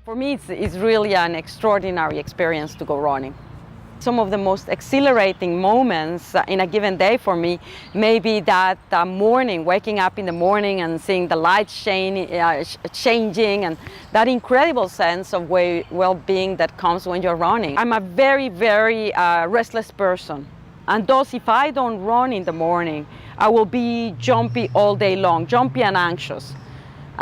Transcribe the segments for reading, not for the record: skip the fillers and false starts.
For me, it's really an extraordinary experience to go running. Some of the most exhilarating moments in a given day for me may be that morning, waking up in the morning and seeing the lights changing, and that incredible sense of well-being that comes when you're running. I'm a very, very restless person. And thus, if I don't run in the morning, I will be jumpy all day long, jumpy and anxious.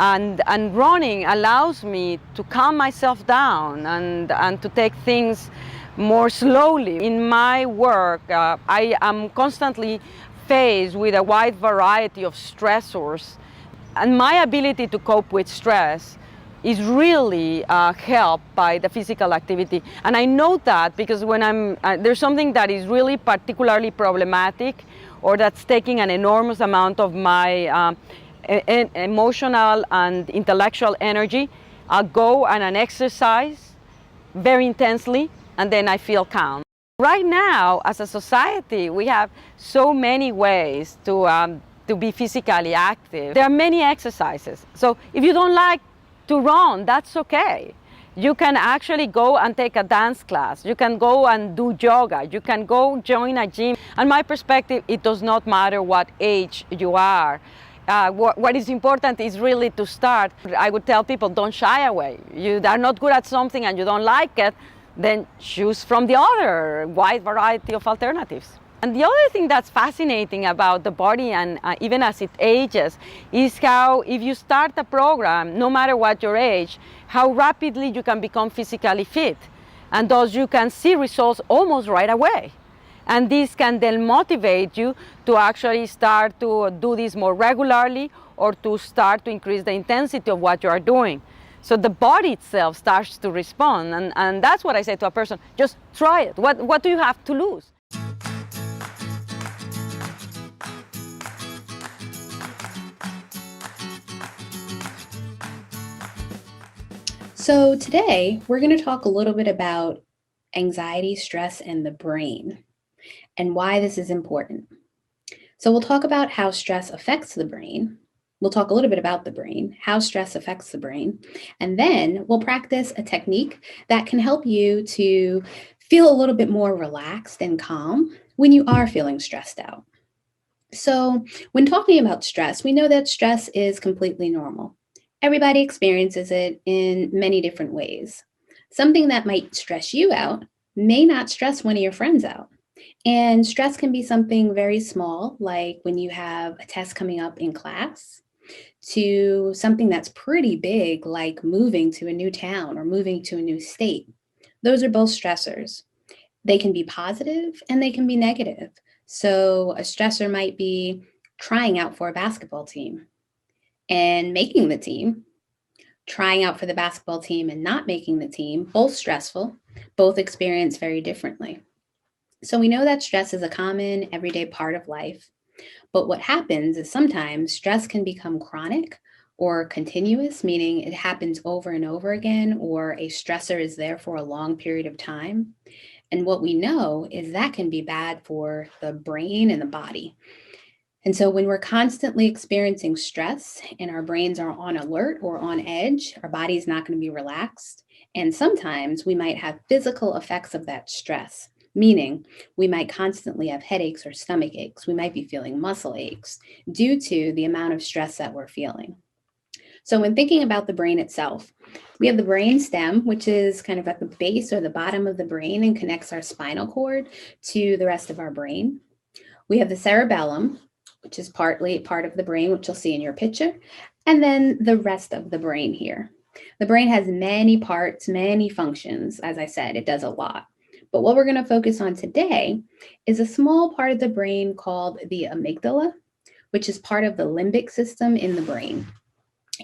And running allows me to calm myself down and to take things more slowly. In my work, I am constantly faced with a wide variety of stressors, and my ability to cope with stress is really helped by the physical activity. And I know that because when there's something that is really particularly problematic or that's taking an enormous amount of my emotional and intellectual energy, I'll go and exercise very intensely, and then I feel calm. Right now, as a society, we have so many ways to be physically active. There are many exercises. So if you don't like to run, that's okay. You can actually go and take a dance class. You can go and do yoga. You can go join a gym. And my perspective, it does not matter what age you are. What is important is really to start. I would tell people, don't shy away. You are not good at something and you don't like it, then choose from the other wide variety of alternatives. And the other thing that's fascinating about the body, and even as it ages, is how if you start a program, no matter what your age, how rapidly you can become physically fit. And thus you can see results almost right away. And this can then motivate you to actually start to do this more regularly or to start to increase the intensity of what you are doing. So the body itself starts to respond. And that's what I say to a person, just try it. What do you have to lose? So today we're going to talk a little bit about anxiety, stress, and the brain, and why this is important. So we'll talk about how stress affects the brain. We'll talk a little bit about the brain, how stress affects the brain, and then we'll practice a technique that can help you to feel a little bit more relaxed and calm when you are feeling stressed out. So when talking about stress, we know that stress is completely normal. Everybody experiences it in many different ways. Something that might stress you out may not stress one of your friends out. And stress can be something very small, like when you have a test coming up in class, to something that's pretty big, like moving to a new town or moving to a new state. Those are both stressors. They can be positive and they can be negative. So a stressor might be trying out for a basketball team and making the team, trying out for the basketball team and not making the team, both stressful, both experience very differently. So we know that stress is a common everyday part of life, but what happens is sometimes stress can become chronic or continuous, meaning it happens over and over again, or a stressor is there for a long period of time. And what we know is that can be bad for the brain and the body. And so when we're constantly experiencing stress and our brains are on alert or on edge, our body's not going to be relaxed. And sometimes we might have physical effects of that stress, meaning we might constantly have headaches or stomach aches. We might be feeling muscle aches due to the amount of stress that we're feeling. So when thinking about the brain itself, we have the brain stem, which is kind of at the base or the bottom of the brain and connects our spinal cord to the rest of our brain. We have the cerebellum, which is partly part of the brain, which you'll see in your picture, and then the rest of the brain here. The brain has many parts, many functions. As I said, it does a lot. But what we're going to focus on today is a small part of the brain called the amygdala, which is part of the limbic system in the brain.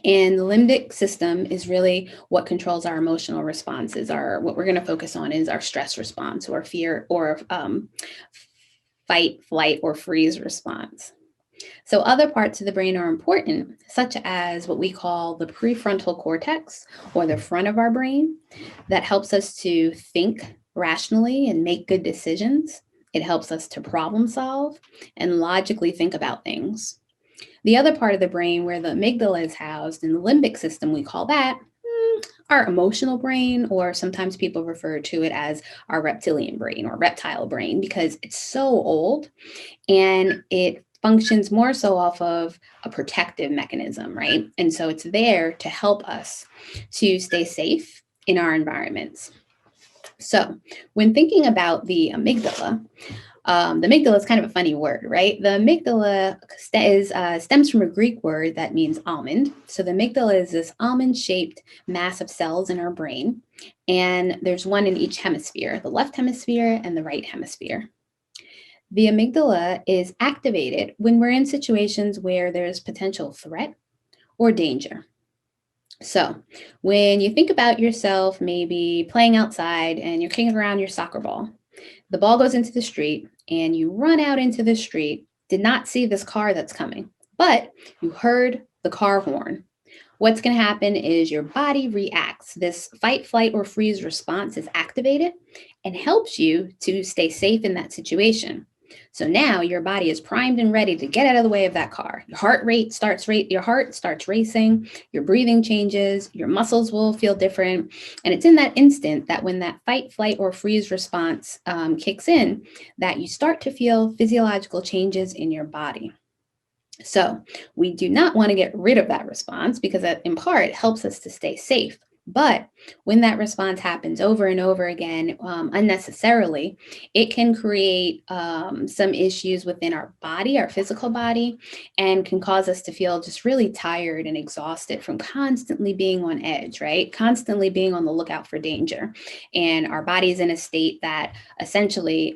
And the limbic system is really what controls our emotional responses. What we're going to focus on is our stress response or fear or fight, flight, or freeze response. So other parts of the brain are important, such as what we call the prefrontal cortex, or the front of our brain, that helps us to think rationally and make good decisions. It helps us to problem solve and logically think about things. The other part of the brain where the amygdala is housed in the limbic system, we call that our emotional brain, or sometimes people refer to it as our reptilian brain or reptile brain, because it's so old and it functions more so off of a protective mechanism, right? And so it's there to help us to stay safe in our environments. So when thinking about the amygdala is kind of a funny word, right? The amygdala stems from a Greek word that means almond. So the amygdala is this almond-shaped mass of cells in our brain, and there's one in each hemisphere, the left hemisphere and the right hemisphere. The amygdala is activated when we're in situations where there's potential threat or danger. So when you think about yourself maybe playing outside and you're kicking around your soccer ball, the ball goes into the street and you run out into the street, did not see this car that's coming, but you heard the car horn. What's going to happen is your body reacts. This fight, flight, or freeze response is activated and helps you to stay safe in that situation. So now your body is primed and ready to get out of the way of that car. Your heart starts racing, your breathing changes, your muscles will feel different. And it's in that instant that when that fight, flight, or freeze response kicks in, that you start to feel physiological changes in your body. So we do not want to get rid of that response because that in part helps us to stay safe. But when that response happens over and over again unnecessarily, it can create some issues within our body, our physical body, and can cause us to feel just really tired and exhausted from constantly being on edge, right? Constantly being on the lookout for danger. And our body's in a state that essentially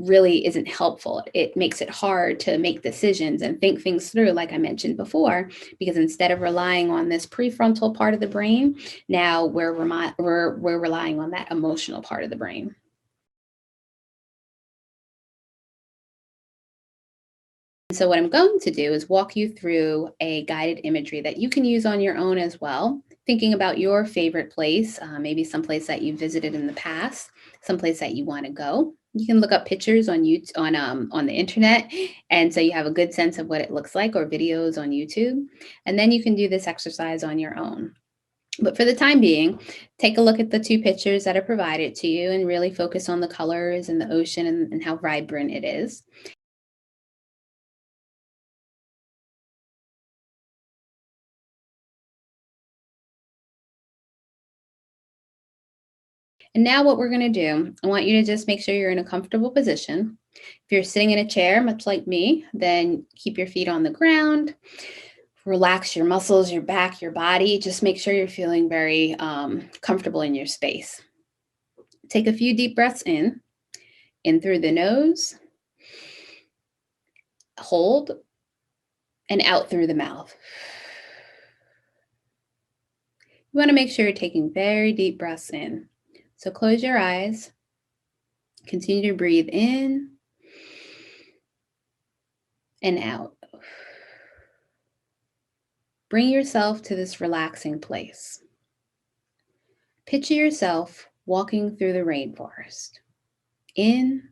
really isn't helpful. It makes it hard to make decisions and think things through, like I mentioned before, because instead of relying on this prefrontal part of the brain, now we're relying on that emotional part of the brain. So what I'm going to do is walk you through a guided imagery that you can use on your own as well, thinking about your favorite place, maybe some place that you visited in the past, some place that you want to go. You can look up pictures on on the internet, and so you have a good sense of what it looks like, or videos on YouTube, and then you can do this exercise on your own. But for the time being, take a look at the two pictures that are provided to you and really focus on the colors and the ocean and how vibrant it is. And now what we're going to do, I want you to just make sure you're in a comfortable position. If you're sitting in a chair, much like me, then keep your feet on the ground. Relax your muscles, your back, your body. Just make sure you're feeling very comfortable in your space. Take a few deep breaths in through the nose, hold, and out through the mouth. You want to make sure you're taking very deep breaths in. So close your eyes. Continue to breathe in and out. Bring yourself to this relaxing place. Picture yourself walking through the rainforest, in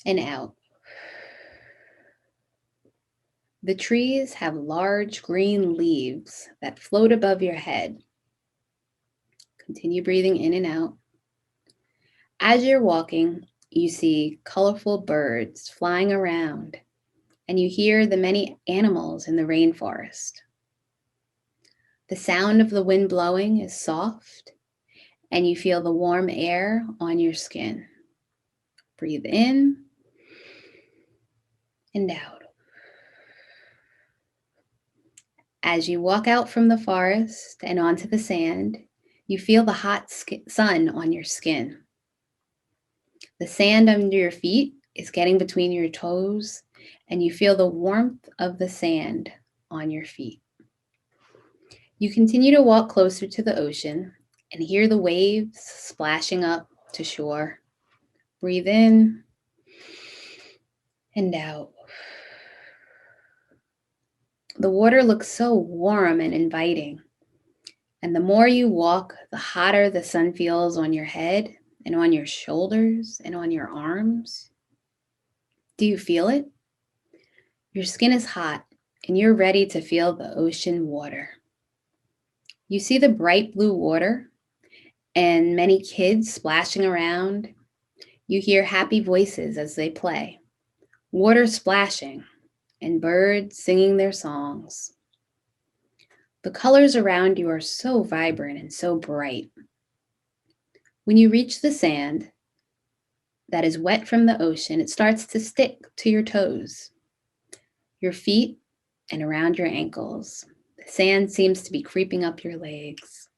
and out. The trees have large green leaves that float above your head. Continue breathing in and out. As you're walking, you see colorful birds flying around, and you hear the many animals in the rainforest. The sound of the wind blowing is soft, and you feel the warm air on your skin. Breathe in and out. As you walk out from the forest and onto the sand, you feel the hot sun on your skin. The sand under your feet is getting between your toes, and you feel the warmth of the sand on your feet. You continue to walk closer to the ocean and hear the waves splashing up to shore. Breathe in and out. The water looks so warm and inviting. And the more you walk, the hotter the sun feels on your head and on your shoulders and on your arms. Do you feel it? Your skin is hot and you're ready to feel the ocean water. You see the bright blue water and many kids splashing around. You hear happy voices as they play, water splashing, and birds singing their songs. The colors around you are so vibrant and so bright. When you reach the sand that is wet from the ocean, it starts to stick to your toes, your feet, and around your ankles. The sand seems to be creeping up your legs.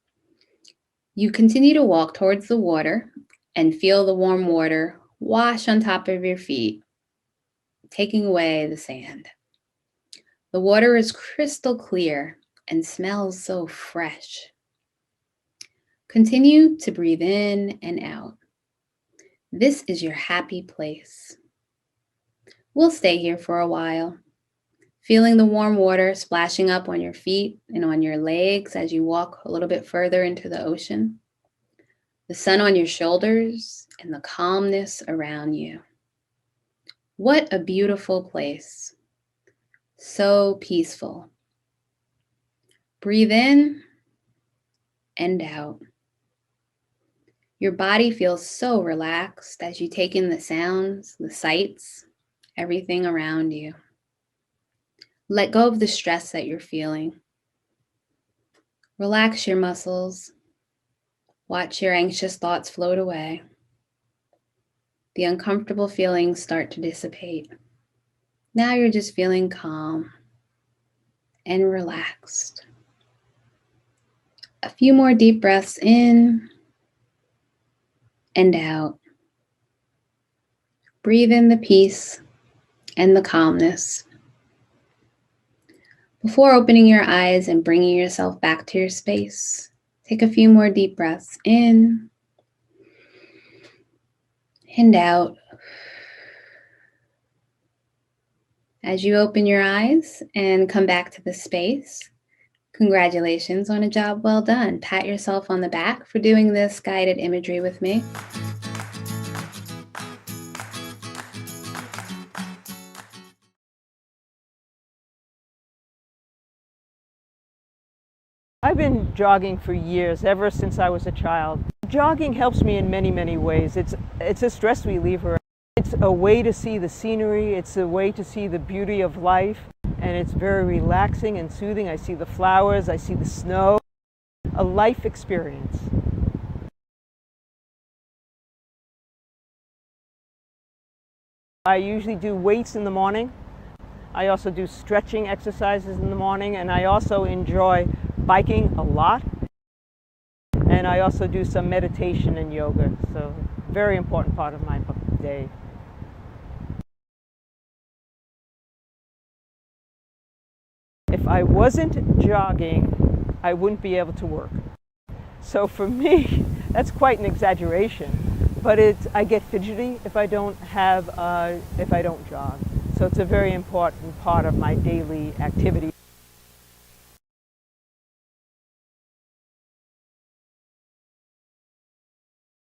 You continue to walk towards the water and feel the warm water wash on top of your feet, taking away the sand. The water is crystal clear and smells so fresh. Continue to breathe in and out. This is your happy place. We'll stay here for a while, feeling the warm water splashing up on your feet and on your legs as you walk a little bit further into the ocean, the sun on your shoulders, and the calmness around you. What a beautiful place. So peaceful. Breathe in and out. Your body feels so relaxed as you take in the sounds, the sights, everything around you. Let go of the stress that you're feeling. Relax your muscles. Watch your anxious thoughts float away. The uncomfortable feelings start to dissipate. Now you're just feeling calm and relaxed. A few more deep breaths in and out. Breathe in the peace and the calmness. Before opening your eyes and bringing yourself back to your space, take a few more deep breaths in and out. As you open your eyes and come back to the space, congratulations on a job well done. Pat yourself on the back for doing this guided imagery with me. I've been jogging for years, ever since I was a child. Jogging helps me in many, many ways. It's a stress reliever. It's a way to see the scenery. It's a way to see the beauty of life. And it's very relaxing and soothing. I see the flowers, I see the snow. A life experience. I usually do weights in the morning. I also do stretching exercises in the morning, and I also enjoy biking a lot. And I also do some meditation and yoga, so very important part of my day. If I wasn't jogging, I wouldn't be able to work. So for me, that's quite an exaggeration, but I get fidgety if I don't jog. So it's a very important part of my daily activity.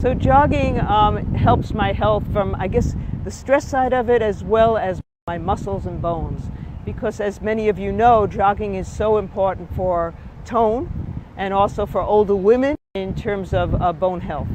So jogging helps my health from, I guess, the stress side of it as well as my muscles and bones. Because as many of you know, jogging is so important for tone and also for older women in terms of bone health.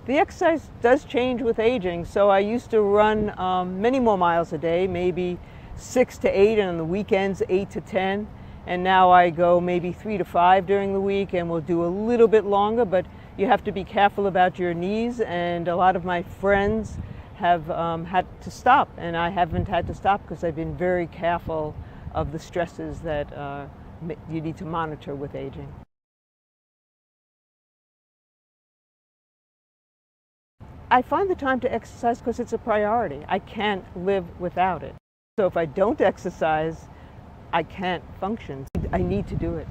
The exercise does change with aging. So I used to run many more miles a day, maybe 6 to 8, and on the weekends 8 to 10. And now I go maybe 3 to 5 during the week, and we'll do a little bit longer, but you have to be careful about your knees, and a lot of my friends have had to stop, and I haven't had to stop because I've been very careful of the stresses that you need to monitor with aging. I find the time to exercise because it's a priority. I can't live without it. So if I don't exercise, I can't function. I need to do it.